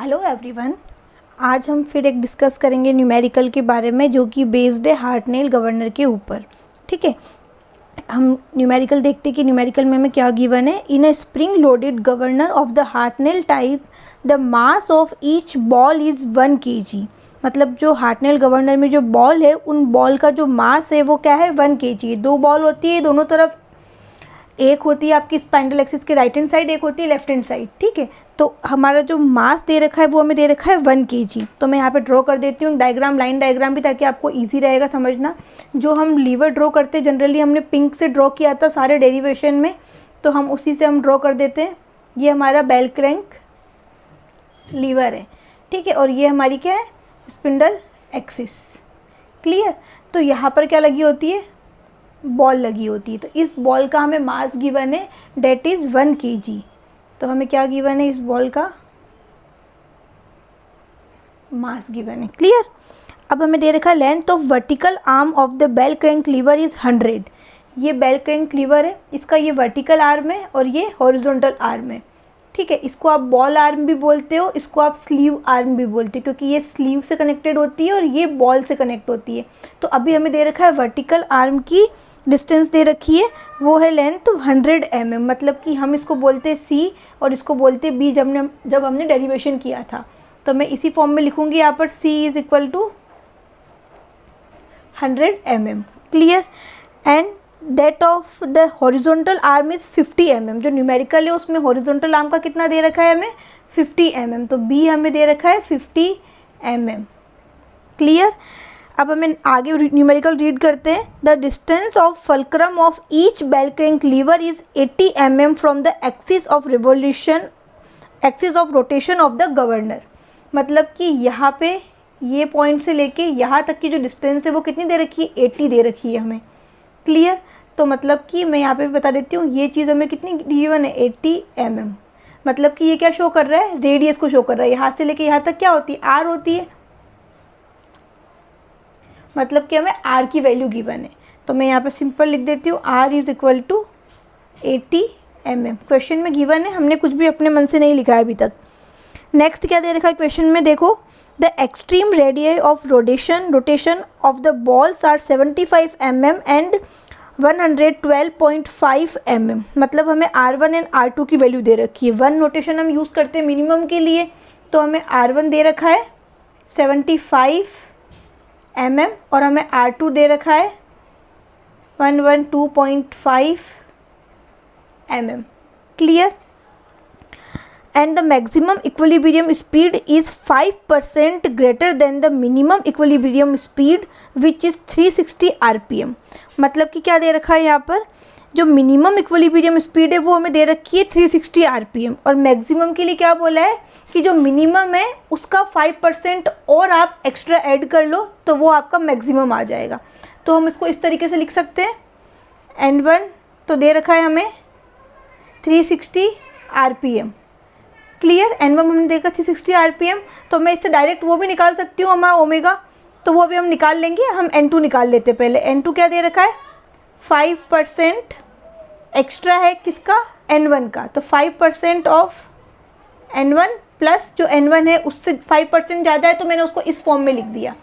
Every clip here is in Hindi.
हेलो एवरीवन, आज हम फिर एक डिस्कस करेंगे न्यूमेरिकल के बारे में जो कि बेस्ड है हार्टनेल गवर्नर के ऊपर। ठीक है, हम न्यूमेरिकल देखते हैं कि न्यूमेरिकल में हमें क्या गिवन है। In a spring loaded governor of the Hartnell type the mass of each ball is 1 kg। मतलब जो हार्टनेल गवर्नर में जो बॉल है उन बॉल का जो मास है वो क्या है 1 kg। 2 बॉल होती है दोनों तरफ, एक होती है आपकी स्पाइंडल एक्सिस के राइट हैंड साइड, एक होती है लेफ्ट हैंड साइड। ठीक है, तो हमारा जो मास दे रखा है वो हमें दे रखा है 1 kg। तो मैं यहाँ पे ड्रॉ कर देती हूँ डायग्राम, लाइन डायग्राम भी, ताकि आपको इजी रहेगा समझना। जो हम लीवर ड्रॉ करते हैं जनरली हमने पिंक से ड्रॉ किया था सारे डेरिवेशन में, तो हम उसी से हम ड्रॉ कर देते हैं। ये हमारा बेल क्रैंक लीवर है, ठीक है, और ये हमारी क्या है स्पिंडल एक्सिस। क्लियर। तो यहाँ पर क्या लगी होती है, बॉल लगी होती है। तो इस बॉल का हमें मास गिवन है डेट इज़ 1 kg। तो हमें क्या गिवन है, इस बॉल का मास गिवन है। क्लियर। अब हमें दे रखा है length of vertical arm of the bell crank lever is 100। ये बेल क्रैंक लीवर है, इसका ये वर्टिकल आर्म है और ये हॉरिजॉन्टल आर्म है। ठीक है, इसको आप बॉल आर्म भी बोलते हो, इसको आप स्लीव आर्म भी बोलते हो, क्योंकि ये स्लीव से कनेक्टेड होती है और ये बॉल से कनेक्ट होती है। तो अभी हमें दे रखा है वर्टिकल आर्म की डिस्टेंस दे रखी है, वो है लेंथ 100 mm। मतलब कि हम इसको बोलते सी और इसको बोलते बी जब हमने डेरिवेशन किया था। तो मैं इसी फॉर्म में लिखूंगी यहाँ पर C is equal to 100 mm। Clear. And that of the horizontal arm is 50 mm। जो न्यूमेरिकल है उसमें हॉरिजॉन्टल आर्म का कितना दे रखा है हमें 50 mm। तो B हमें दे रखा है 50 mm। क्लियर। अब हमें आगे न्यूमेरिकल रीड करते हैं। The distance of fulcrum of each bell crank lever is 80 mm from the axis of rotation of the governor. मतलब कि यहाँ पे ये पॉइंट से लेके यहाँ तक की जो डिस्टेंस है वो कितनी दे रखी है 80 दे रखी है हमें। क्लियर। तो मतलब कि मैं यहाँ पे भी बता देती हूँ, ये चीज़ हमें कितनी गिवन है 80 mm। मतलब कि ये क्या शो कर रहा है, रेडियस को शो कर रहा है। यहाँ से लेके यहाँ तक क्या होती है R होती है, मतलब कि हमें R की वैल्यू गिवन है। तो मैं यहाँ पे सिंपल लिख देती हूँ R is equal to 80 mm। Question में गिवन है, हमने कुछ भी अपने मन से नहीं लिखा है अभी तक। नेक्स्ट क्या दे रखा है क्वेश्चन में, देखो the extreme radius of rotation of the balls are 75 mm and 112.5 mm। मतलब हमें R1 एंड R2 की वैल्यू दे रखी है। 1 नोटेशन हम यूज़ करते हैं मिनिमम के लिए, तो हमें R1 दे रखा है 75 mm और हमें R2 दे रखा है 112.5 mm। Clear. And the maximum equilibrium speed is 5% greater than the minimum equilibrium speed which is 360 rpm। मतलब कि क्या दे रखा है यहाँ पर, जो मिनिमम इक्विलिब्रियम स्पीड है वो हमें दे रखी है 360 rpm, और मैक्सिमम के लिए क्या बोला है कि जो मिनिमम है उसका 5% और आप एक्स्ट्रा ऐड कर लो तो वो आपका मैक्सिमम आ जाएगा। तो हम इसको इस तरीके से लिख सकते हैं, N1 तो दे रखा है हमें 360 rpm। क्लियर। N1 हमने देखा 360 rpm, तो मैं इससे डायरेक्ट वो भी निकाल सकती हूँ हमारा ओमेगा, तो वो भी हम निकाल लेंगे। हम N2 निकाल लेते हैं पहले। N2 क्या दे रखा है 5% एक्स्ट्रा है किसका, N1 का। तो 5% ऑफ N1 प्लस जो N1 है उससे 5% ज़्यादा है, तो मैंने उसको इस फॉर्म में लिख दिया।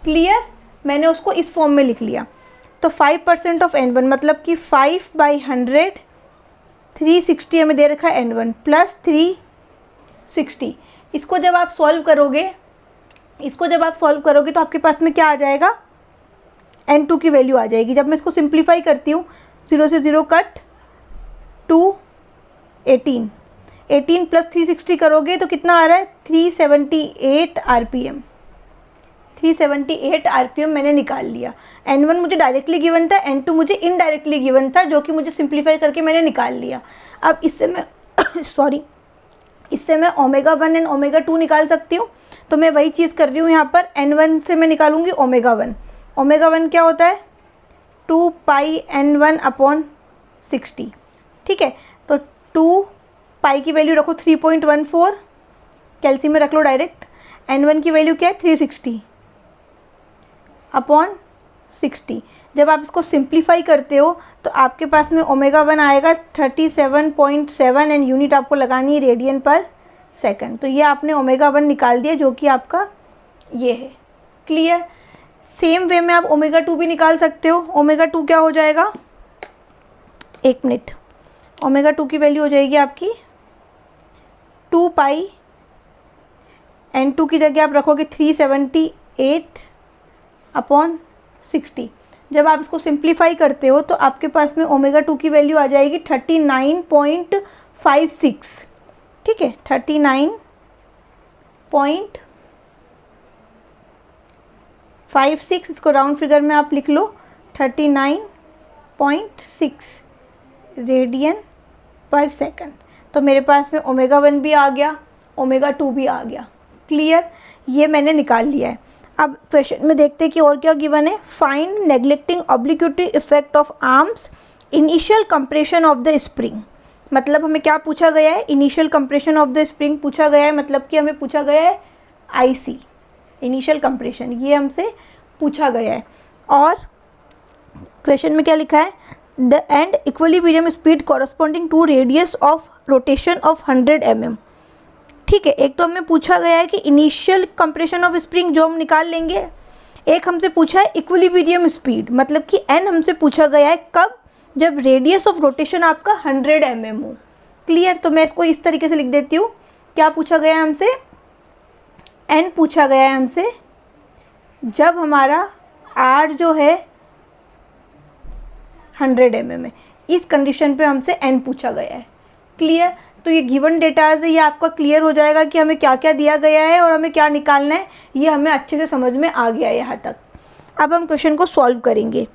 क्लियर। मैंने उसको इस फॉर्म में लिख लिया। तो 5% ऑफ N1 मतलब कि 5/100 360 हमें दे रखा है N1 प्लस 360। इसको जब आप सॉल्व करोगे तो आपके पास में क्या आ जाएगा, N2 की वैल्यू आ जाएगी। जब मैं इसको सिंप्लीफाई करती हूँ, 0 से 0 कट, 2 18 प्लस 360 करोगे तो कितना आ रहा है 378 rpm। 378 rpm मैंने निकाल लिया। N1 मुझे डायरेक्टली गिवन था, N2 मुझे इनडायरेक्टली गिवन था, जो कि मुझे सिंप्लीफाई करके मैंने निकाल लिया। अब इससे मैं इससे मैं ओमेगा 1 एंड ओमेगा 2 निकाल सकती हूँ। तो मैं वही चीज़ कर रही हूँ यहाँ पर। N1 से मैं निकालूंगी ओमेगा 1। ओमेगा 1 क्या होता है 2 पाई N1/60। ठीक है, तो 2 पाई की वैल्यू रखो 3.14, कैल्शियम में रख लो डायरेक्ट। N1 की वैल्यू क्या है 360/60। जब आप इसको सिंप्लीफाई करते हो तो आपके पास में ओमेगा 1 आएगा 37.7 एंड यूनिट आपको लगानी है रेडियन पर सेकंड। तो ये आपने ओमेगा 1 निकाल दिया जो कि आपका ये है। क्लियर। सेम वे में आप ओमेगा 2 भी निकाल सकते हो। ओमेगा 2 क्या हो जाएगा, 1 मिनट, ओमेगा 2 की वैल्यू हो जाएगी आपकी 2 पाई, N2 की जगह आप रखोगे 378/60। जब आप इसको सिंप्लीफाई करते हो तो आपके पास में ओमेगा 2 की वैल्यू आ जाएगी 39.56। ठीक है, 39.56, इसको राउंड फिगर में आप लिख लो 39.6 रेडियन पर सेकंड। तो मेरे पास में ओमेगा 1 भी आ गया, ओमेगा 2 भी आ गया। क्लियर, ये मैंने निकाल लिया है। अब क्वेश्चन में देखते हैं कि और क्या गिवन है। Find neglecting obliquity effect of arms initial compression of the spring. मतलब हमें क्या पूछा गया है, initial compression of the spring पूछा गया है, मतलब कि हमें पूछा गया है आईसी, इनिशियल कंप्रेशन, ये हमसे पूछा गया है। और क्वेश्चन में क्या लिखा है, the and equilibrium speed corresponding to radius of rotation of 100 mm। ठीक है, एक तो हमें पूछा गया है कि इनिशियल कंप्रेशन ऑफ स्प्रिंग जो हम निकाल लेंगे, एक हमसे पूछा है इक्विलिब्रियम स्पीड, मतलब कि एन हमसे पूछा गया है कब, जब रेडियस ऑफ रोटेशन आपका 100 mm हो। क्लियर, तो मैं इसको इस तरीके से लिख देती हूँ। क्या पूछा गया है हमसे, एन पूछा गया है हमसे जब हमारा आर जो है 100 mm है, इस कंडीशन पे हमसे एन पूछा गया है। क्लियर, तो ये गिवन डेटाज है, ये आपका क्लियर हो जाएगा कि हमें क्या क्या दिया गया है और हमें क्या निकालना है, ये हमें अच्छे से समझ में आ गया है यहाँ तक। अब हम क्वेश्चन को सॉल्व करेंगे।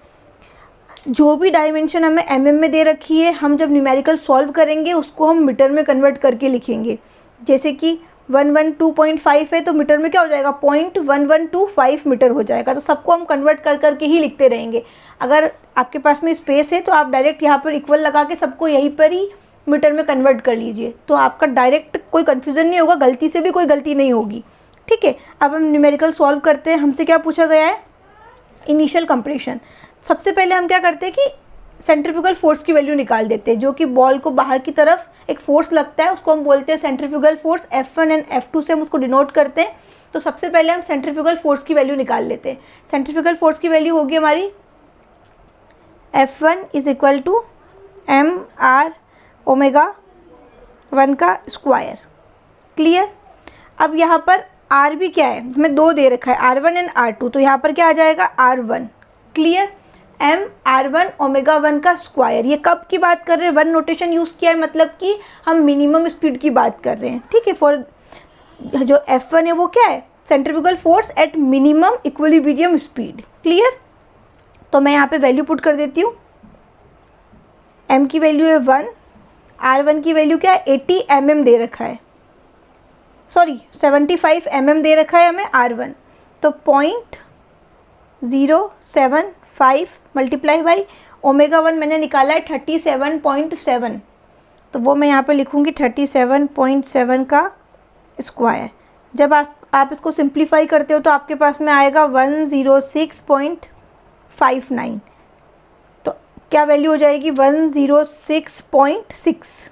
जो भी डायमेंशन हमें mm में दे रखी है, हम जब न्यूमेरिकल सॉल्व करेंगे उसको हम मीटर में कन्वर्ट करके लिखेंगे। जैसे कि 112.5 है तो मीटर में क्या हो जाएगा, 0.1125 मीटर हो जाएगा। तो सबको हम कन्वर्ट कर करके ही लिखते रहेंगे। अगर आपके पास में स्पेस है तो आप डायरेक्ट यहाँ पर इक्वल लगा के सबको यहीं पर ही मीटर में कन्वर्ट कर लीजिए, तो आपका डायरेक्ट कोई कन्फ्यूज़न नहीं होगा, गलती से भी कोई गलती नहीं होगी। ठीक है, अब हम न्यूमेरिकल सॉल्व करते हैं। हमसे क्या पूछा गया है, इनिशियल कंप्रेशन। सबसे पहले हम क्या करते हैं कि सेंट्रीफ्यूगल फोर्स की वैल्यू निकाल देते हैं। जो कि बॉल को बाहर की तरफ एक फोर्स लगता है, उसको हम बोलते हैं centrifugal force. F1 and F2 से हम उसको डिनोट करते हैं। तो सबसे पहले हम सेंट्रीफ्यूगल फोर्स की वैल्यू निकाल लेते हैं। सेंट्रीफ्यूगल फोर्स की वैल्यू होगी हमारी F1 is equal to mr omega 1 का स्क्वायर। क्लियर, अब यहाँ पर R भी क्या है, हमें 2 दे रखा है, R1 एंड R2, तो यहाँ पर क्या आ जाएगा R1। Clear, m R1 omega 1 का स्क्वायर। ये कब की बात कर रहे हैं, 1 नोटेशन यूज़ किया है, मतलब कि हम मिनिमम स्पीड की बात कर रहे हैं। ठीक है, फॉर जो F1 है वो क्या है, centrifugal force at minimum equilibrium speed. Clear, तो मैं यहाँ पे वैल्यू पुट कर देती हूँ। m की वैल्यू है 1, R1 की वैल्यू क्या है, 80 mm दे रखा है, सॉरी 75 mm दे रखा है हमें R1। तो 0.075 मल्टीप्लाई बाई ओमेगा 1 मैंने निकाला है 37.7, तो वो मैं यहाँ पे लिखूँगी 37.7 का स्क्वायर। जब आप इसको सिंप्लीफाई करते हो तो आपके पास में आएगा 106.59। तो क्या वैल्यू हो जाएगी, 106.6।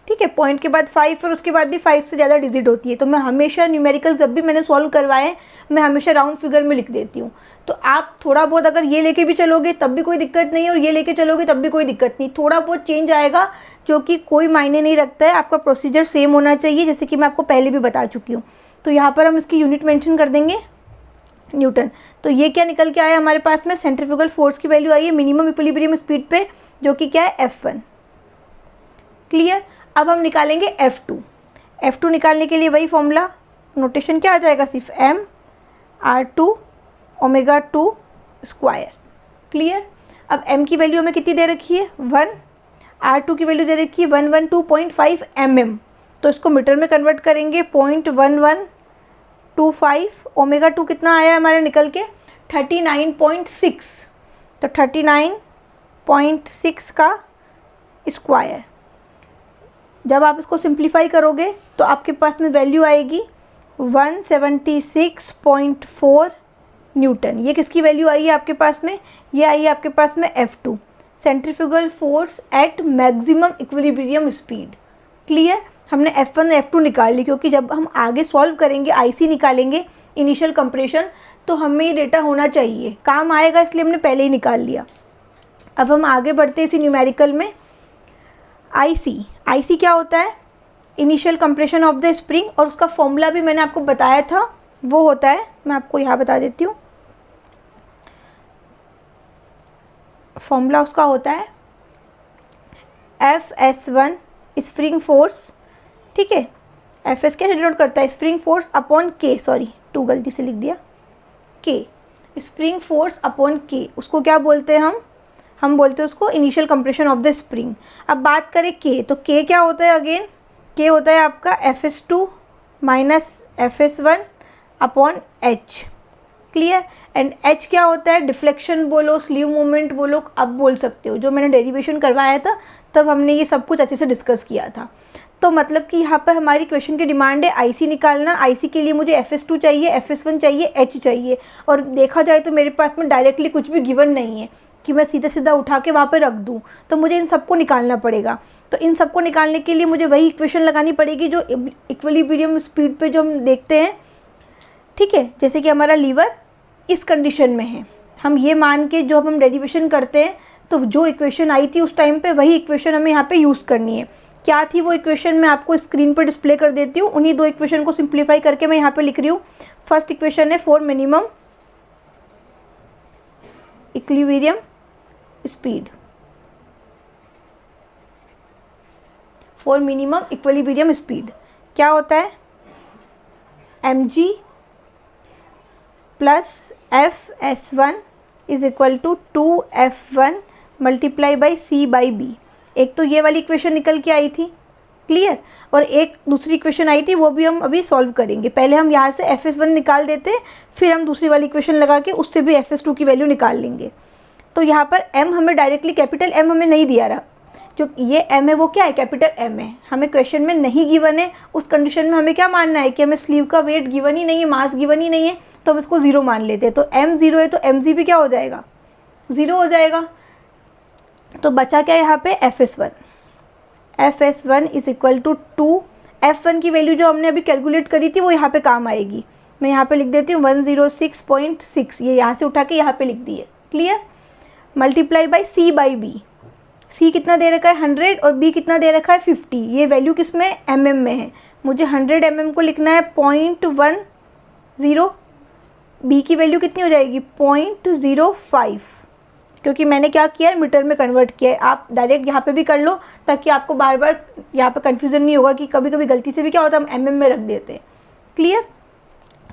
ठीक है, पॉइंट के बाद 5 और उसके बाद भी 5 से ज़्यादा डिजिट होती है। तो मैं हमेशा न्यूमेरिकल जब भी मैंने सॉल्व करवाए मैं हमेशा राउंड फिगर में लिख देती हूँ। तो आप थोड़ा बहुत अगर ये लेके भी चलोगे तब भी कोई दिक्कत नहीं है, और ये लेके चलोगे तब भी कोई दिक्कत नहीं, थोड़ा बहुत चेंज आएगा जो कि कोई मायने नहीं रखता है। आपका प्रोसीजर सेम होना चाहिए, जैसे कि मैं आपको पहले भी बता चुकी हूँ। तो यहाँ पर हम इसकी यूनिट मेंशन कर देंगे न्यूटन। तो ये क्या निकल के आया हमारे पास में, सेंट्रीफ्यूगल फोर्स की वैल्यू आई है मिनिमम इक्विलिब्रियम स्पीड पे, जो कि क्या है F1। क्लियर, अब हम निकालेंगे F2। F2 निकालने के लिए वही फॉर्मूला, नोटेशन क्या आ जाएगा, सिर्फ m R2 omega 2 square. Clear, अब m की वैल्यू हमें कितनी दे रखी है, 1, R2 की वैल्यू दे रखी है 112.5 mm। तो इसको मीटर में कन्वर्ट करेंगे, 0.1125। ओमेगा 2 कितना आया हमारे निकल के, 39.6। तो 39.6 का स्क्वायर। जब आप इसको सिंप्लीफाई करोगे तो आपके पास में वैल्यू आएगी 176.4 न्यूटन। ये किसकी वैल्यू आई है आपके पास में, ये आई है आपके पास में F2, centrifugal force at maximum equilibrium speed. Clear, हमने F1 F2 निकाल ली, क्योंकि जब हम आगे सॉल्व करेंगे IC निकालेंगे इनिशियल कंप्रेशन, तो हमें ये डेटा होना चाहिए, काम आएगा, इसलिए हमने पहले ही निकाल लिया। अब हम आगे बढ़ते हैं इसी न्यूमेरिकल में। IC क्या होता है? Initial compression of the spring, और उसका फॉर्मूला भी मैंने आपको बताया था, वो होता है, मैं आपको यहाँ बता देती हूँ। फॉर्मूला उसका होता है FS1 स्प्रिंग फोर्स, ठीक है। FS क्या डिनोट करता है? Spring force upon K, sorry 2 गलती से लिख दिया, K, spring force upon K, उसको क्या बोलते हैं हम बोलते हैं उसको initial compression of the spring. अब बात करें K, तो K क्या होता है? अगेन K होता है आपका FS2 minus FS1 upon H, clear. And H क्या होता है? डिफ्लेक्शन बोलो, स्लीव मोमेंट बोलो, अब बोल सकते हो। जो मैंने डेरिवेशन करवाया था तब हमने ये सब कुछ अच्छे से डिस्कस किया था। तो मतलब कि यहाँ पर हमारी क्वेश्चन की डिमांड है IC निकालना। IC के लिए मुझे FS2 चाहिए, FS1 चाहिए, H चाहिए, और देखा जाए तो मेरे पास में डायरेक्टली कुछ भी गिवन नहीं है कि मैं सीधा सीधा उठा के वहाँ पे रख दूँ, तो मुझे इन सबको निकालना पड़ेगा। तो इन सबको निकालने के लिए मुझे वही इक्वेशन लगानी पड़ेगी जो इक्विलिब्रियम स्पीड पे जो हम देखते हैं, ठीक है। जैसे कि हमारा लीवर इस कंडीशन में है, हम ये मान के जो हम डेरिवेशन करते हैं, तो जो इक्वेशन आई थी उस टाइम पे वही इक्वेशन हमें यहाँ पे यूज़ करनी है। क्या थी वो इक्वेशन? मैं आपको स्क्रीन पर डिस्प्ले कर देती हूँ। उन्हीं 2 इक्वेशन को सिंप्लीफाई करके मैं यहाँ पे लिख रही हूँ। फर्स्ट इक्वेशन है for minimum equilibrium speed, for minimum equilibrium speed क्या होता है? mg plus FS1 is equal to 2F1 multiply by C/B। एक तो ये वाली इक्वेशन निकल के आई थी, क्लियर, और एक दूसरी इक्वेशन आई थी, वो भी हम अभी सॉल्व करेंगे। पहले हम यहाँ से FS1 निकाल देते, फिर हम दूसरी वाली इक्वेशन लगा के उससे भी FS2 की वैल्यू निकाल लेंगे। तो यहाँ पर M हमें डायरेक्टली कैपिटल M हमें नहीं दिया रहा, जो ये M है वो क्या है? कैपिटल M है, हमें क्वेश्चन में नहीं गिवन है। उस कंडीशन में हमें क्या मानना है कि हमें स्लीव का वेट गिवन ही नहीं है, मास गिवन ही नहीं है, तो हम इसको 0 मान लेते हैं। तो M 0 है तो mg भी क्या हो जाएगा? 0 हो जाएगा। तो बचा क्या यहाँ पे? FS1 is equal to 2, F1 की वैल्यू जो हमने अभी कैलकुलेट करी थी वो यहाँ पे काम आएगी। मैं यहाँ पे लिख देती हूँ 106.6, ये यहाँ से उठा के यहाँ पे लिख दी है, clear. Multiply by C/B, C कितना दे रखा है? 100, और B कितना दे रखा है? 50। ये वैल्यू किस में? mm में है। मुझे 100 mm को लिखना है 0.10, B की वैल्यू कितनी हो जाएगी? 0.05, क्योंकि मैंने क्या किया है? मीटर में कन्वर्ट किया है। आप डायरेक्ट यहाँ पे भी कर लो, ताकि आपको बार बार यहाँ पे कन्फ्यूज़न नहीं होगा कि कभी कभी गलती से भी क्या होता है हम mm में रख देते हैं, क्लियर।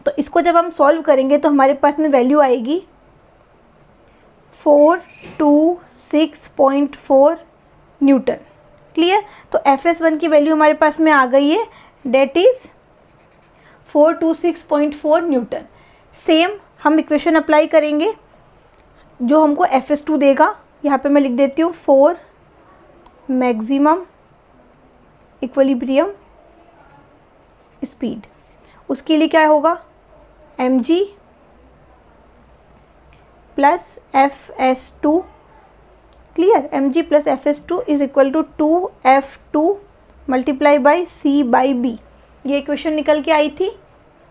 तो इसको जब हम सॉल्व करेंगे तो हमारे पास में वैल्यू आएगी 426.4 न्यूटन, क्लियर। तो FS1 की वैल्यू हमारे पास में आ गई है, डेट इज़ 426.4 न्यूटन। सेम हम इक्वेशन अप्लाई करेंगे जो हमको FS2 देगा। यहाँ पे मैं लिख देती हूँ 4 मैक्सिमम इक्विलिब्रियम स्पीड। उसके लिए क्या होगा? mg plus FS2, clear. mg plus FS2 is equal to 2F2 multiply by C/B। ये इक्वेशन निकल के आई थी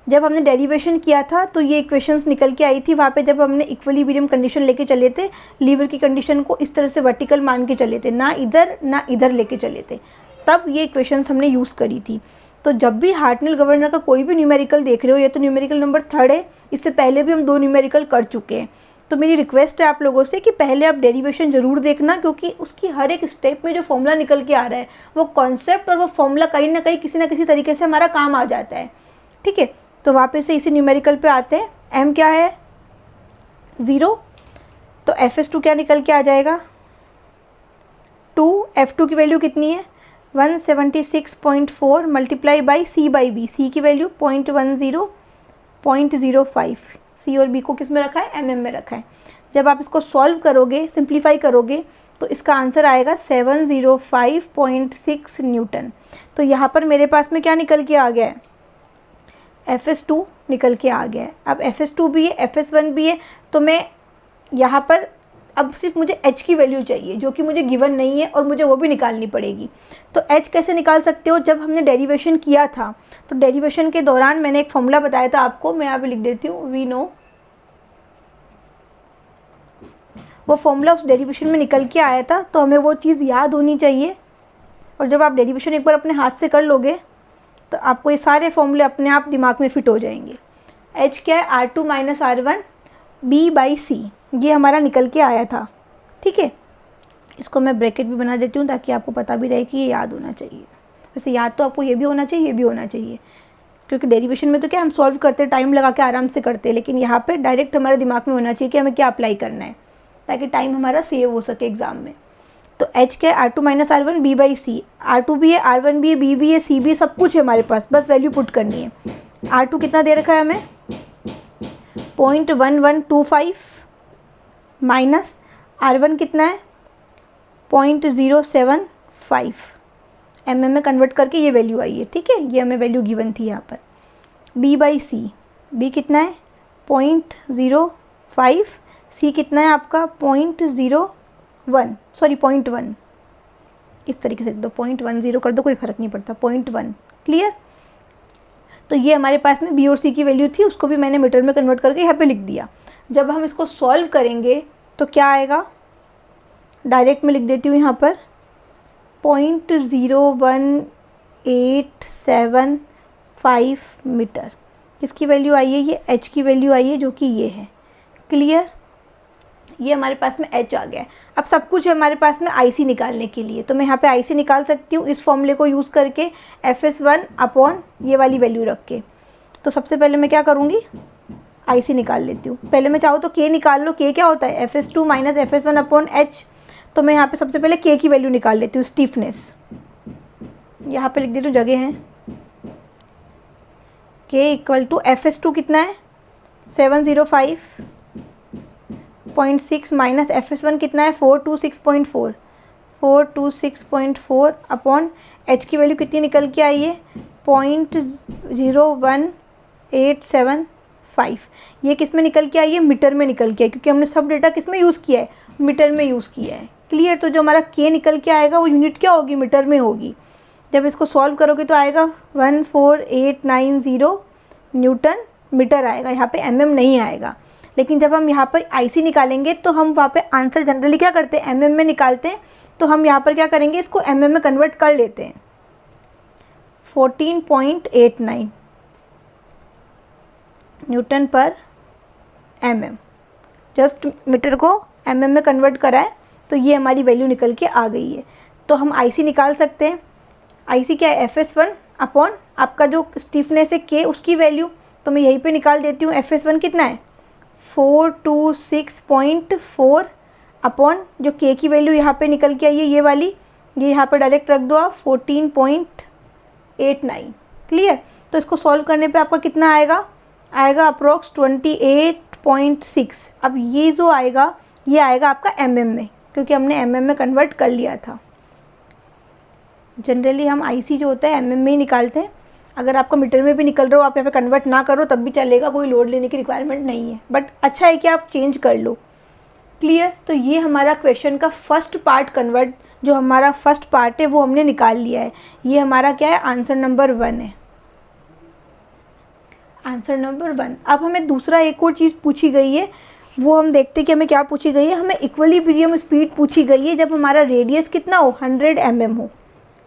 जब हमने डेरिवेशन किया था, तो ये इक्वेशंस निकल के आई थी वहाँ पे जब हमने इक्विलिब्रियम कंडीशन लेके चले थे। लीवर की कंडीशन को इस तरह से वर्टिकल मान के चले थे, ना इधर लेके चले थे, तब ये इक्वेशंस हमने यूज़ करी थी। तो जब भी हार्टनेल गवर्नर का कोई भी न्यूमेरिकल देख रहे हो, ये तो न्यूमेरिकल नंबर 3 है, इससे पहले भी हम 2 न्यूमेरिकल कर चुके हैं। तो मेरी रिक्वेस्ट है आप लोगों से कि पहले आप डेरिवेशन ज़रूर देखना, क्योंकि उसकी हर एक स्टेप में जो फॉर्मूला निकल के आ रहा है वो कॉन्सेप्ट और वो फॉर्मूला कहीं ना कहीं किसी ना किसी तरीके से हमारा काम आ जाता है, ठीक है। तो वापस से इसी न्यूमेरिकल पे आते हैं। m क्या है? 0, तो FS2 क्या निकल के आ जाएगा? 2। F2 की वैल्यू कितनी है? 176.4 मल्टीप्लाई बाई C/B। C की वैल्यू 0.05। C और B को किस में रखा है? mm में रखा है। जब आप इसको सॉल्व करोगे, सिंप्लीफाई करोगे, तो इसका आंसर आएगा 705.6 न्यूटन। तो यहाँ पर मेरे पास में क्या निकल के आ गया है? FS2 निकल के आ गया है। अब FS2 भी है, FS1 भी है, तो मैं यहाँ पर अब सिर्फ मुझे h की वैल्यू चाहिए जो कि मुझे गिवन नहीं है और मुझे वो भी निकालनी पड़ेगी। तो h कैसे निकाल सकते हो, जब हमने डेरिवेशन किया था तो डेरिवेशन के दौरान मैंने एक फॉर्मूला बताया था आपको, मैं यहाँ पे लिख देती हूँ, वी नो। वो फॉर्मूला उस डेरिवेशन में निकल के आया था, तो हमें वो चीज़ याद होनी चाहिए। और जब आप डेरिवेशन एक बार अपने हाथ से कर लोगे तो आपको ये सारे फॉर्मूले अपने आप दिमाग में फिट हो जाएंगे। h क्या है, R2 माइनस R1 B/C, ये हमारा निकल के आया था। ठीक है, इसको मैं ब्रैकेट भी बना देती हूँ ताकि आपको पता भी रहे कि ये याद होना चाहिए। वैसे याद तो आपको ये भी होना चाहिए, ये भी होना चाहिए, क्योंकि डेरिवेशन में तो क्या हम सॉल्व करते टाइम लगा के आराम से करते हैं, लेकिन यहाँ पे डायरेक्ट हमारे दिमाग में होना चाहिए कि हमें क्या अप्लाई करना है ताकि टाइम हमारा सेव हो सके एग्जाम में। तो h क्या है, R2 minus R1 B/C, R2 भी है, R1 भी है, B भी है, C भी है, सब कुछ है हमारे पास, बस वैल्यू पुट करनी है। R2 कितना दे रखा है हमें, 0.1125 माइनस R1 कितना है, 0.075 में कन्वर्ट करके ये वैल्यू आई है। ठीक है, ये हमें वैल्यू गिवन थी यहाँ पर। B/C, B कितना है 0.05, C कितना है आपका 0.01, सॉरी 0.1, इस तरीके से लिख दो, 0.10 कर दो, कोई फ़र्क नहीं पड़ता, 0.1। क्लियर। तो ये हमारे पास में B और C की वैल्यू थी, उसको भी मैंने मीटर में कन्वर्ट करके यहाँ पे लिख दिया। जब हम इसको सॉल्व करेंगे तो क्या आएगा, डायरेक्ट में लिख देती हूँ यहाँ पर 0.01875 मीटर। किसकी वैल्यू आई है, ये h की वैल्यू आई है जो कि ये है। क्लियर, ये हमारे पास में h आ गया है। अब सब कुछ है हमारे पास में IC निकालने के लिए, तो मैं यहाँ पे IC निकाल सकती हूँ इस फॉर्मूले को यूज़ करके, FS1 अपॉन ये वाली वैल्यू रख के। तो सबसे पहले मैं क्या करूँगी, IC निकाल लेती हूँ। पहले मैं चाहूँ तो K निकाल लो, K क्या होता है, FS2 minus FS1 upon H। तो मैं यहाँ पे सबसे पहले K की वैल्यू निकाल लेती हूँ, स्टीफनेस, यहाँ पे लिख देती हूँ, जगह है। K इक्वल टू FS2 कितना है 705.6 माइनस FS1 कितना है 426.4 अपॉन H की वैल्यू कितनी निकल के आई है 0.01875। ये किस में निकल के आई है, मीटर में निकल के आई, क्योंकि हमने सब डेटा किस में यूज़ किया है, मीटर में यूज़ किया है। क्लियर। तो जो हमारा K निकल के आएगा वो यूनिट क्या होगी, मीटर में होगी। जब इसको सॉल्व करोगे तो आएगा 14890 न्यूटन मीटर आएगा, यहाँ पे mm नहीं आएगा। लेकिन जब हम यहाँ पर IC निकालेंगे तो हम वहाँ पे आंसर जनरली क्या करते हैं, mm में निकालते हैं। तो हम यहाँ पर क्या करेंगे, इसको mm में कन्वर्ट कर लेते हैं, 14.89 न्यूटन पर mm। जस्ट मीटर को mm में कन्वर्ट करा है तो ये हमारी वैल्यू निकल के आ गई है। तो हम IC निकाल सकते हैं। IC क्या है, FS1 अपॉन आपका जो स्टीफनेस है K, उसकी वैल्यू। तो मैं यहीं पे निकाल देती हूँ, FS1 कितना है 426.4 अपॉन जो K की वैल्यू यहाँ पे निकल के आई है ये वाली, ये यहाँ पे डायरेक्ट रख दो आप 14.89। क्लियर। तो इसको सॉल्व करने पे आपका कितना आएगा, आएगा अप्रोक्स 28.6। अब ये जो आएगा ये आएगा आपका mm में, क्योंकि हमने mm में कन्वर्ट कर लिया था। जनरली हम IC जो होता है mm में ही निकालते हैं। अगर आपका मीटर में भी निकल रहा हो, आप यहाँ पे कन्वर्ट ना करो तब भी चलेगा, कोई लोड लेने की रिक्वायरमेंट नहीं है, बट अच्छा है कि आप चेंज कर लो। क्लियर। तो ये हमारा क्वेश्चन का फर्स्ट पार्ट कन्वर्ट, जो हमारा फर्स्ट पार्ट है वो हमने निकाल लिया है। ये हमारा क्या है, आंसर नंबर 1 है, आंसर नंबर 1। अब हमें दूसरा एक और चीज़ पूछी गई है, वो हम देखते हैं कि हमें क्या पूछी गई है। हमें इक्विलिब्रियम स्पीड पूछी गई है जब हमारा रेडियस कितना हो, 100 mm हो।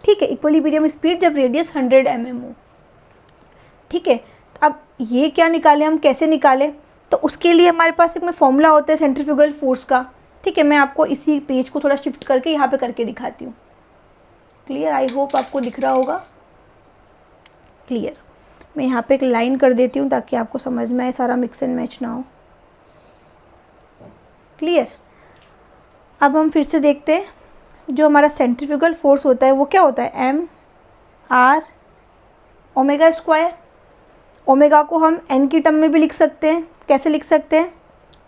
ठीक है, इक्विलिब्रियम स्पीड जब रेडियस 100 mm हो। ठीक है, अब ये क्या निकालें हम, कैसे निकालें, तो उसके लिए हमारे पास एक में फॉर्मूला होता है सेंट्रीफ्यूगल फोर्स का। ठीक है, मैं आपको इसी पेज को थोड़ा शिफ्ट करके यहाँ पे करके दिखाती हूँ। क्लियर, आई होप आपको दिख रहा होगा। क्लियर, मैं यहाँ पे एक लाइन कर देती हूँ ताकि आपको समझ में आए, सारा मिक्स एंड मैच ना हो। क्लियर। अब हम फिर से देखते हैं, जो हमारा सेंट्रीफ्यूगल फोर्स होता है वो क्या होता है, M/R ओमेगा स्क्वायर। ओमेगा को हम n की टर्म में भी लिख सकते हैं। कैसे लिख सकते हैं,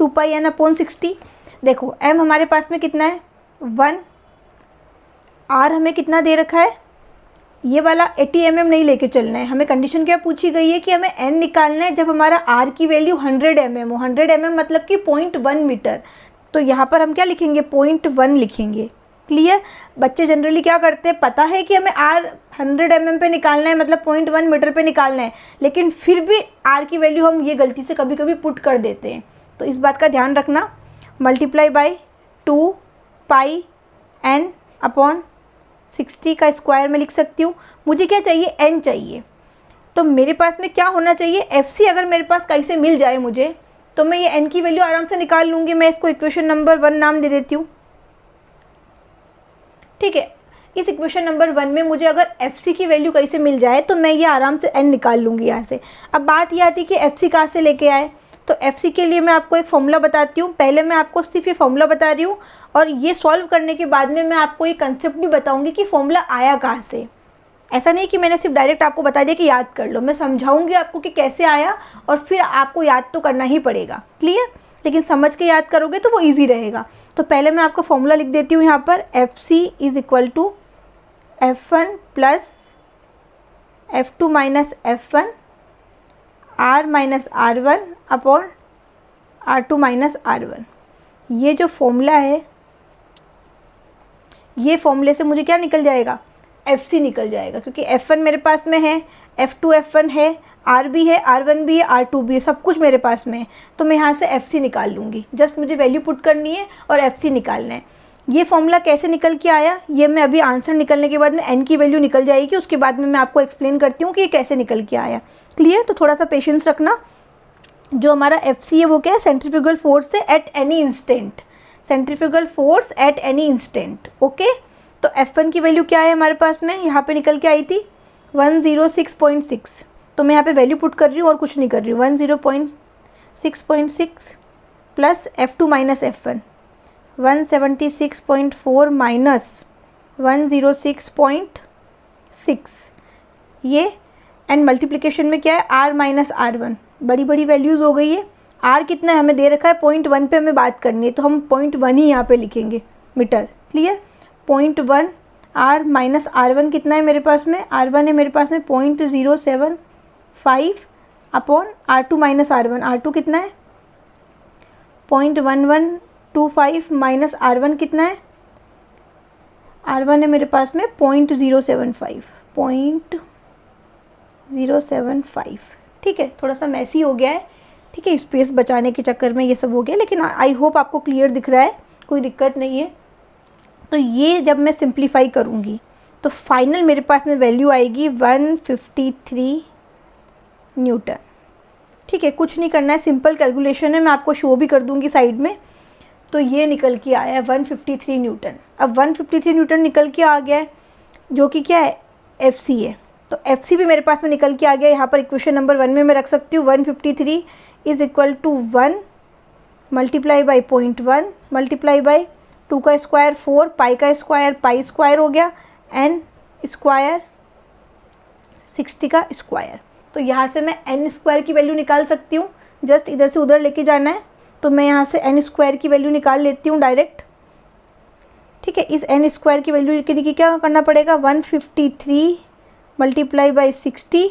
2πn/60। देखो m हमारे पास में कितना है 1, r हमें कितना दे रखा है, ये वाला 80 mm नहीं लेके चलना है। हमें कंडीशन क्या पूछी गई है कि हमें n निकालना है जब हमारा r की वैल्यू 100 mm हो। 100 mm मतलब कि 0.1 मीटर। तो यहाँ पर हम क्या लिखेंगे, 0.1 लिखेंगे। क्लियर। बच्चे जनरली क्या करते हैं, पता है कि हमें R 100 mm पे निकालना है, मतलब 0.1 मीटर पे निकालना है, लेकिन फिर भी R की वैल्यू हम ये गलती से कभी कभी पुट कर देते हैं। तो इस बात का ध्यान रखना। Multiply by 2 pi n upon 60 का स्क्वायर में लिख सकती हूँ। मुझे क्या चाहिए, n चाहिए। तो मेरे पास में क्या होना चाहिए, FC अगर मेरे पास कहीं से मिल जाए मुझे, तो मैं ये n की वैल्यू आराम से निकाल लूँगी। मैं इसको इक्वेशन नंबर 1 नाम दे देती हूँ। ठीक है, इस इक्वेशन नंबर 1 में मुझे अगर FC की वैल्यू कहीं से मिल जाए तो मैं ये आराम से n निकाल लूँगी यहाँ से। अब बात ये आती है कि FC कहाँ से लेके आए। तो FC के लिए मैं आपको एक फॉर्मूला बताती हूँ। पहले मैं आपको सिर्फ ये फॉर्मूला बता रही हूँ, और ये सॉल्व करने के बाद में मैं आपको ये कंसेप्ट भी बताऊँगी कि फॉर्मूला आया कहाँ से। ऐसा नहीं कि मैंने सिर्फ डायरेक्ट आपको बता दिया कि याद कर लो, मैं समझाऊँगी आपको कि कैसे आया, और फिर आपको याद तो करना ही पड़ेगा। क्लियर। लेकिन समझ के याद करोगे तो वो ईजी रहेगा। तो पहले मैं आपको फॉर्मूला लिख देती हूँ यहाँ पर। FC is equal to F1 plus F2 minus F1 R minus R1 upon R2 minus R1। ये जो फॉर्मूला है, ये फॉर्मूले से मुझे क्या निकल जाएगा, FC निकल जाएगा, क्योंकि F1 मेरे पास में है, F2 F1 है, R भी है, R1 भी है, R2 भी है, सब कुछ मेरे पास में है। तो मैं यहाँ से FC निकाल लूँगी। जस्ट मुझे वैल्यू पुट करनी है और FC निकालना है। ये फॉर्मूला कैसे निकल के आया, ये मैं अभी आंसर निकलने के बाद में n की वैल्यू निकल जाएगी, उसके बाद में मैं आपको एक्सप्लेन करती हूँ कि ये कैसे निकल के आया। क्लियर। तो थोड़ा सा पेशेंस रखना। जो हमारा FC है वो क्या है, सेंट्रीफ्यूगल फोर्स है at any instant. Centrifugal force at any instant. Okay. तो F1 की वैल्यू क्या है हमारे पास में, यहाँ पे निकल के आई थी 106.6। तो मैं यहाँ पे वैल्यू पुट कर रही हूँ और कुछ नहीं कर रही हूँ। 106.6 plus F2 minus F1 176.4 minus 106.6, ये एंड मल्टीप्लिकेशन में क्या है, R माइनस R1। बड़ी बड़ी वैल्यूज़ हो गई है। R कितना है हमें दे रखा है, 0.1 पे हमें बात करनी है, तो हम 0.1 ही यहाँ पे लिखेंगे metre. Clear. 0.1 R minus R1 कितना है मेरे पास में, R1 है मेरे पास में 0.075 upon R2 minus R1। R2 कितना है 0.1125 माइनस R1 कितना है, R1 है मेरे पास में 0.075। ठीक है, थोड़ा सा मैसी हो गया है। ठीक है, स्पेस बचाने के चक्कर में ये सब हो गया, लेकिन आई होप आपको क्लियर दिख रहा है, कोई दिक्कत नहीं है। तो ये जब मैं सिंप्लीफाई करूँगी तो फाइनल मेरे पास में वैल्यू आएगी 153 न्यूटन। ठीक है, कुछ नहीं करना है, सिंपल कैलकुलेशन है, मैं आपको शो भी कर दूँगी साइड में। तो ये निकल के आया है 153 न्यूटन। अब 153 न्यूटन निकल के आ गया है, जो कि क्या है, FC है। तो FC भी मेरे पास में निकल के आ गया। यहाँ पर इक्वेशन नंबर 1 में मैं रख सकती हूँ 153 is equal to 1 multiply by 0.1 multiply by 2 का स्क्वायर 4, पाई का स्क्वायर पाई स्क्वायर हो गया, n स्क्वायर 60 का स्क्वायर। तो यहाँ से मैं n स्क्वायर की वैल्यू निकाल सकती हूँ। जस्ट इधर से उधर लेके जाना है, तो मैं यहाँ से n स्क्वायर की वैल्यू निकाल लेती हूँ डायरेक्ट। ठीक है, इस n स्क्वायर की वैल्यू के लिए क्या करना पड़ेगा, 153 multiply by 60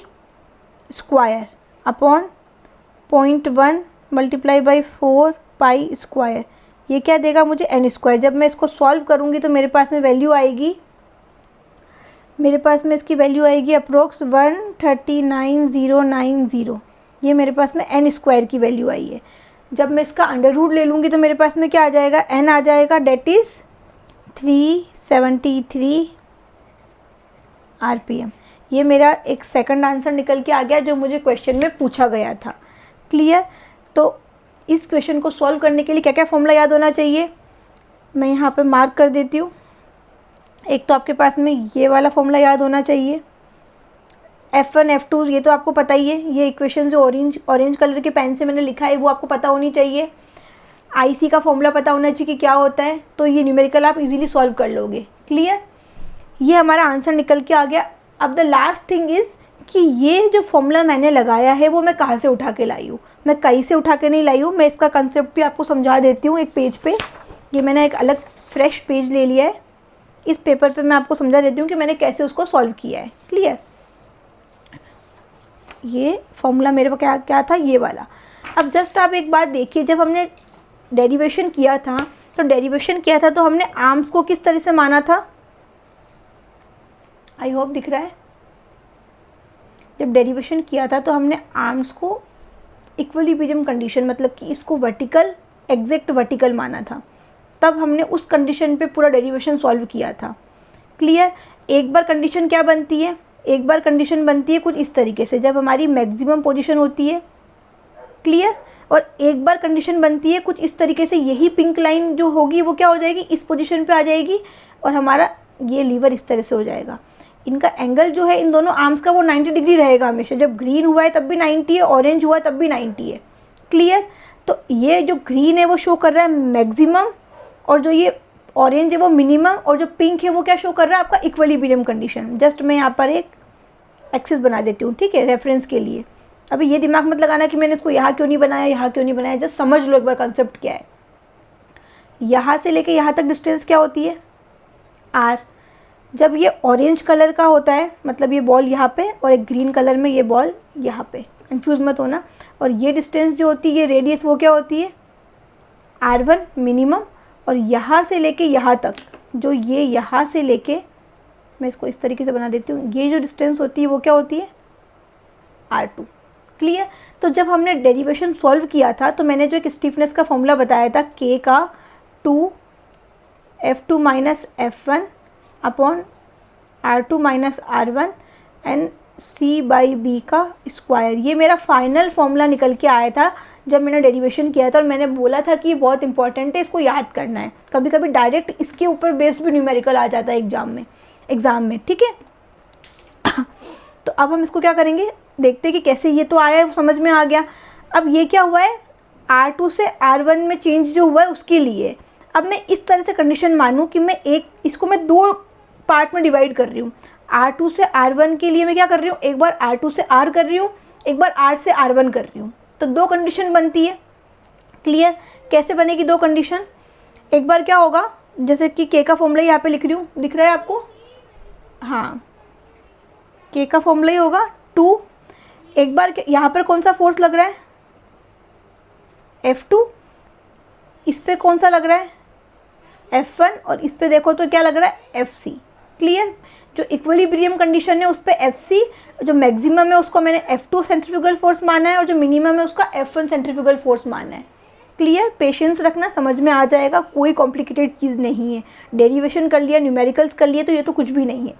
square upon 0.1 multiply by 4 pi square. ये क्या देगा मुझे, n स्क्वायर। जब मैं इसको सॉल्व करूँगी तो मेरे पास में वैल्यू आएगी, मेरे पास में इसकी वैल्यू आएगी अप्रोक्स 139,090। ये मेरे पास में n स्क्वायर की वैल्यू आई है। जब मैं इसका अंडर रूट ले लूँगी तो मेरे पास में क्या आ जाएगा, n आ जाएगा, डेट इज़ 373 RPM। ये मेरा एक सेकंड आंसर निकल के आ गया जो मुझे क्वेश्चन में पूछा गया था। क्लियर। तो इस क्वेश्चन को सॉल्व करने के लिए क्या क्या फॉर्मूला याद होना चाहिए, मैं यहाँ पे मार्क कर देती हूँ। एक तो आपके पास में ये वाला फॉर्मूला याद होना चाहिए, F1 F2 ये तो आपको पता ही है। ये इक्वेशन जो ऑरेंज कलर के पेन से मैंने लिखा है वो आपको पता होनी चाहिए। IC का फॉर्मूला पता होना चाहिए कि क्या होता है, तो ये न्यूमेरिकल आप इजीली सॉल्व कर लोगे। क्लियर। ये हमारा आंसर निकल के आ गया। अब द लास्ट थिंग इज़ कि ये जो फॉर्मूला मैंने लगाया है वो मैं कहाँ से उठा के लाई हूँ, मैं कहीं से उठा के नहीं लाई हूँ। मैं इसका कंसेप्ट भी आपको समझा देती हूँ एक पेज पे। ये मैंने एक अलग फ्रेश पेज ले लिया है, इस पेपर पे मैं आपको समझा देती हूँ कि मैंने कैसे उसको सॉल्व किया है। क्लियर। ये फॉर्मूला मेरे पास क्या था, ये वाला। अब जस्ट आप एक बात देखिए, जब हमने डेरिवेशन किया था तो हमने आर्म्स को किस तरह से माना था? आई होप दिख रहा है। जब डेरिवेशन किया था तो हमने आर्म्स को इक्विलिब्रियम कंडीशन, मतलब कि इसको वर्टिकल, एग्जैक्ट वर्टिकल माना था। तब हमने उस कंडीशन पे पूरा डेरिवेशन सॉल्व किया था। क्लियर? एक बार कंडीशन क्या बनती है? एक बार कंडीशन बनती है कुछ इस तरीके से, जब हमारी मैक्सिमम पोजीशन होती है। क्लियर? और एक बार कंडीशन बनती है कुछ इस तरीके से, यही पिंक लाइन जो होगी वो क्या हो जाएगी? इस पोजीशन पे आ जाएगी और हमारा ये लीवर इस तरह से हो जाएगा। इनका एंगल जो है इन दोनों आर्म्स का वो 90 डिग्री रहेगा हमेशा। जब ग्रीन हुआ है तब भी 90 है, ऑरेंज हुआ है तब भी 90 है। क्लियर? तो ये जो ग्रीन है वो शो कर रहा है मैक्सिमम, और जो ये ऑरेंज है वो मिनिमम, और जो पिंक है वो क्या शो कर रहा है? आपका इक्विलिब्रियम कंडीशन। जस्ट मैं यहाँ पर एक एक्सिस बना देती हूँ, ठीक है, रेफरेंस के लिए। अभी ये दिमाग मत लगाना कि मैंने इसको यहाँ क्यों नहीं बनाया, यहाँ क्यों नहीं बनाया। जस्ट समझ लो एक बार कॉन्सेप्ट क्या है। यहाँ से लेके यहाँ तक डिस्टेंस क्या होती है? आर। जब ये ऑरेंज कलर का होता है, मतलब ये बॉल यहाँ पे, और एक ग्रीन कलर में ये बॉल यहाँ पे, कंफ्यूज मत होना। और ये डिस्टेंस जो होती है, ये रेडियस, वो क्या होती है? R1 minimum. और यहाँ से लेके यहाँ तक, जो ये यहाँ से लेके, मैं इसको इस तरीके से बना देती हूँ, ये जो डिस्टेंस होती है वो क्या होती है? R2। क्लियर? तो जब हमने डेरिवेशन सॉल्व किया था तो मैंने जो एक स्टिफनेस का फॉर्मूला बताया था, K का 2 F2 minus F1 upon R2 minus R1 and C/B का स्क्वायर, ये मेरा फाइनल फॉर्मूला निकल के आया था जब मैंने डेरिवेशन किया था। और मैंने बोला था कि ये बहुत इंपॉर्टेंट है, इसको याद करना है। कभी कभी डायरेक्ट इसके ऊपर बेस्ड भी न्यूमेरिकल आ जाता है एग्ज़ाम में, ठीक है। तो अब हम इसको क्या करेंगे, देखते हैं कि कैसे। ये तो आया है, समझ में आ गया। अब ये क्या हुआ है? R2 से R1 में चेंज जो हुआ है उसके लिए अब मैं इस तरह से कंडीशन मानूं कि मैं इसको मैं 2 पार्ट में डिवाइड कर रही हूँ। R2 से R1 के लिए मैं क्या कर रही हूँ? एक बार R2 से R कर रही हूँ, एक बार R से R1 कर रही हूँ। तो 2 कंडीशन बनती है। क्लियर? कैसे बनेगी 2 कंडीशन? एक बार क्या होगा, जैसे कि K का फॉर्मूला यहाँ पे लिख रही हूँ, दिख रहा है आपको? हाँ, K का फॉर्मूला ही होगा 2। एक बार यहाँ पर कौन सा फोर्स लग रहा है? F2। इस पे कौन सा लग रहा है? F1। और इस पे देखो तो क्या लग रहा है? FC। क्लियर? जो इक्विलिब्रियम कंडीशन है उस पे FC, जो मैक्सिमम है उसको मैंने F2 सेंट्रीफ्यूगल फोर्स माना है, और जो मिनिमम है उसका F1 सेंट्रीफ्यूगल फोर्स माना है। क्लियर? पेशेंस रखना, समझ में आ जाएगा, कोई कॉम्प्लिकेटेड चीज़ नहीं है। डेरिवेशन कर लिया, न्यूमेरिकल्स कर लिए, तो ये तो कुछ भी नहीं है।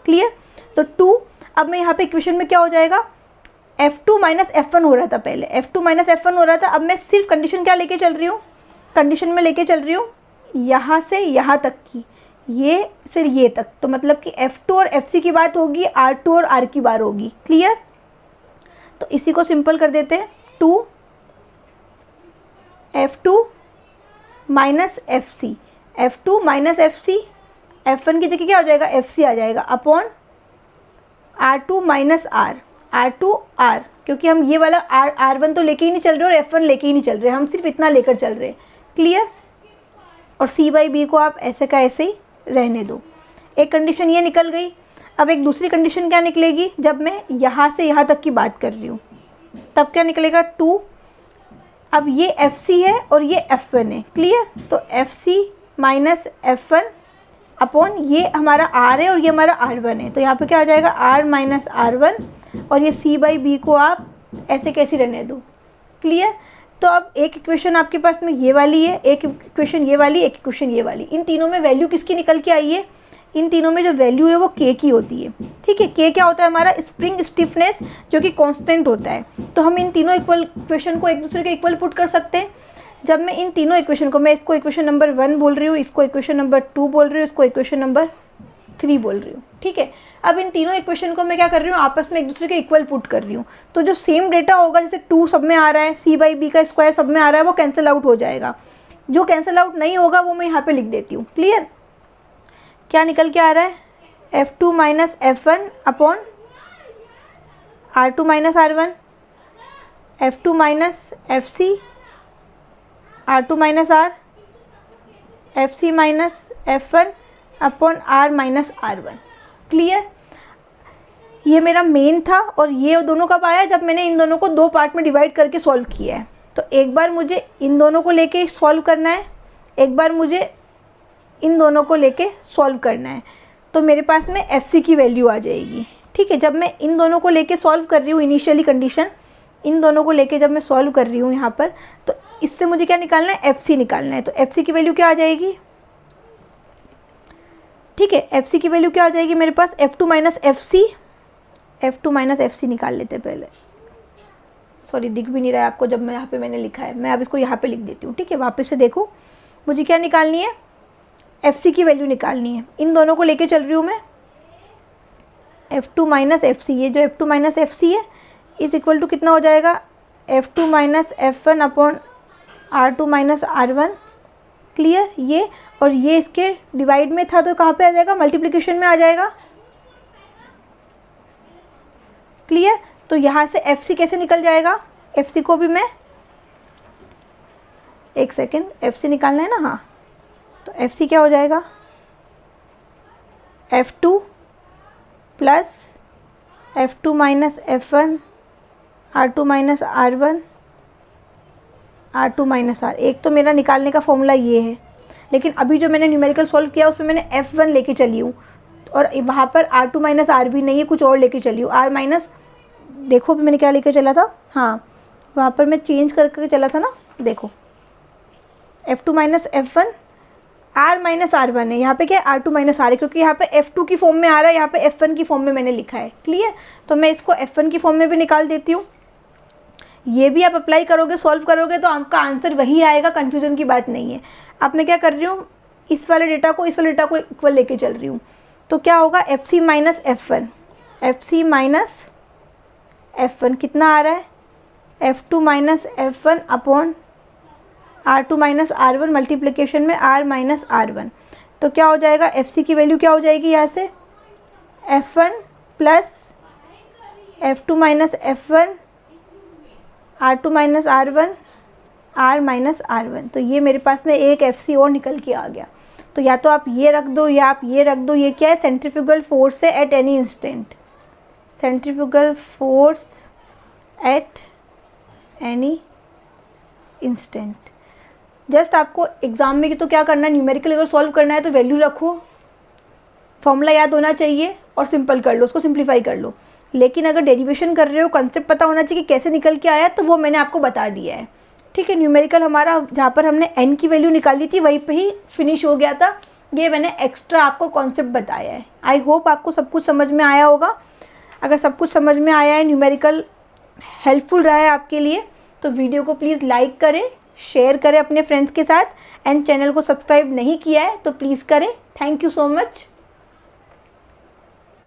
क्लियर? तो 2, अब मैं यहाँ पे इक्वेशन में क्या हो जाएगा? F2 माइनस F1 हो रहा था पहले, F2 माइनस F1 हो रहा था। अब मैं सिर्फ कंडीशन क्या लेके चल रही हूँ? कंडीशन में लेके चल रही हूँ यहाँ से यहाँ तक की, ये से ये तक। तो मतलब कि F2 और FC की बात होगी, R2 और R की बात होगी। क्लियर? तो इसी को सिंपल कर देते हैं। 2 F2 minus FC, F2 minus FC, F1 की जगह क्या हो जाएगा? FC आ जाएगा, upon R2 minus R, R2 R, क्योंकि हम ये वाला R1 तो लेके ही नहीं चल रहे और F1 लेके ही नहीं चल रहे, हम सिर्फ इतना लेकर चल रहे हैं। क्लियर? और C/B को आप ऐसे का ऐसे ही रहने दो। एक कंडीशन ये निकल गई। अब एक दूसरी कंडीशन क्या निकलेगी? जब मैं यहाँ से यहाँ तक की बात कर रही हूँ तब क्या निकलेगा? 2। अब ये FC है और ये F1 है। क्लियर? तो FC माइनस F1 अपॉन ये हमारा R है और ये हमारा R1 है। तो यहाँ पे क्या आ जाएगा? R माइनस R1, और ये C/B को आप ऐसे कैसे रहने दो। क्लियर? तो अब एक इक्वेशन आपके पास में ये वाली है, एक इक्वेशन ये वाली, एक इक्वेशन ये वाली। इन तीनों में वैल्यू किसकी निकल के आई है? इन तीनों में जो वैल्यू है वो K की होती है। ठीक है? K क्या होता है? हमारा स्प्रिंग स्टिफनेस, जो कि कांस्टेंट होता है। तो हम इन तीनों इक्वेशन को एक दूसरे के इक्वल पुट कर सकते हैं। जब मैं इन तीनों इक्वेशन को, मैं इसको इक्वेशन नंबर 1 बोल रही हूँ, इसको इक्वेशन नंबर 2 बोल रही हूँ, इसको इक्वेशन नंबर 3 बोल रही हूँ। ठीक है? अब इन तीनों इक्वेशन को मैं क्या कर रही हूँ? आपस में एक दूसरे के इक्वल पुट कर रही हूँ। तो जो सेम डेटा होगा, जैसे 2 सब में आ रहा है, C/B का स्क्वायर सब में आ रहा है, वो कैंसिल आउट हो जाएगा। जो कैंसिल आउट नहीं होगा वो मैं यहाँ पे लिख देती हूँ। क्लियर? क्या निकल के आ रहा है? F2 minus F1 upon R2 minus R1, F2 minus FC, R2 minus R, FC minus F1 upon R minus R1। Clear? ये मेरा मेन था, और ये दोनों कब आया? जब मैंने इन दोनों को 2 पार्ट में डिवाइड करके सॉल्व किया है। तो एक बार मुझे इन दोनों को लेके सॉल्व करना है, एक बार मुझे इन दोनों को लेके सॉल्व करना है। तो मेरे पास में FC की वैल्यू आ जाएगी। ठीक है, जब मैं इन दोनों को लेके सॉल्व कर रही हूँ, इनिशियली कंडीशन इन दोनों को लेके जब मैं सॉल्व कर रही हूँ यहाँ पर, तो इससे मुझे क्या निकालना है, FC निकालना है। तो FC की वैल्यू क्या आ जाएगी, ठीक है, FC की वैल्यू क्या आ जाएगी मेरे पास, F2 माइनस FC निकाल लेते हैं पहले। सॉरी, दिख भी नहीं रहा है आपको जब मैं यहाँ पे मैंने लिखा है, मैं अब इसको यहाँ पे लिख देती हूँ। ठीक है, वापस से देखो, मुझे क्या निकालनी है, FC की वैल्यू निकालनी है। इन दोनों को लेके चल रही हूँ मैं, F2 माइनस FC, ये जो F2 माइनस FC है इस इक्वल टू कितना हो जाएगा, F2 minus F1 upon R2 minus R1। Clear, ये और ये इसके डिवाइड में था तो कहाँ पे आ जाएगा, मल्टीप्लिकेशन में आ जाएगा। क्लियर, तो यहाँ से FC कैसे निकल जाएगा, FC को भी मैं, एक सेकेंड, FC निकालना है ना, हाँ, तो FC क्या हो जाएगा, F2 plus F2 minus F1 R2 minus R1 R2 minus R। एक तो मेरा निकालने का फॉर्मूला ये है, लेकिन अभी जो मैंने न्यूमेरिकल सॉल्व किया उसमें मैंने F1 लेके चली हूँ और वहाँ पर R2 माइनस R भी नहीं है, कुछ और लेके चली हूँ, R माइनस, देखो भी मैंने क्या लेके चला था, हाँ वहाँ पर मैं चेंज करके चला था ना, देखो F2 minus F1 R minus R1 है, यहाँ पे क्या है R2 माइनस R है, क्योंकि यहाँ पे F2 की फॉर्म में आ रहा है, यहाँ पे F1 की फॉर्म में मैंने लिखा है। क्लियर, तो मैं इसको F1 की फॉर्म में भी निकाल देती हूँ। ये भी आप अप्लाई करोगे, सॉल्व करोगे तो आपका आंसर वही आएगा, कन्फ्यूज़न की बात नहीं है। अब मैं क्या कर रही हूँ, इस वाले डेटा को इक्वल लेके चल रही हूँ, तो क्या होगा, FC minus F1, FC minus F1 कितना आ रहा है, F2 minus F1 upon R2 minus R1 multiplication में R माइनस R1। तो क्या हो जाएगा, FC की वैल्यू क्या हो जाएगी यहाँ से, F1 plus F2 minus F1 R2 minus R1 R minus R1। तो ये मेरे पास में एक FC और निकल के आ गया। तो या तो आप ये रख दो या आप ये रख दो, ये क्या है, सेंट्रीफ्यूगल फोर्स है at any instant, centrifugal force at any instant. Just आपको एग्ज़ाम में तो क्या करना है, न्यूमेरिकल अगर सॉल्व करना है तो वैल्यू रखो, फॉर्मूला याद होना चाहिए और सिंपल कर लो, उसको सिंप्लीफाई कर लो। लेकिन अगर डेरिवेशन कर रहे हो, कंसेप्ट पता होना चाहिए कि कैसे निकल के आया, तो वो मैंने आपको बता दिया है। ठीक है, न्यूमेरिकल हमारा जहाँ पर हमने n की वैल्यू निकाली थी वहीं पे ही फिनिश हो गया था। ये मैंने एक्स्ट्रा आपको कॉन्सेप्ट बताया है। आई होप आपको सब कुछ समझ में आया होगा। अगर सब कुछ समझ में आया है, न्यूमेरिकल हेल्पफुल रहा है आपके लिए, तो वीडियो को प्लीज़ लाइक करें, शेयर करें अपने फ्रेंड्स के साथ, एंड चैनल को सब्सक्राइब नहीं किया है तो प्लीज़ करें। Thank you so much.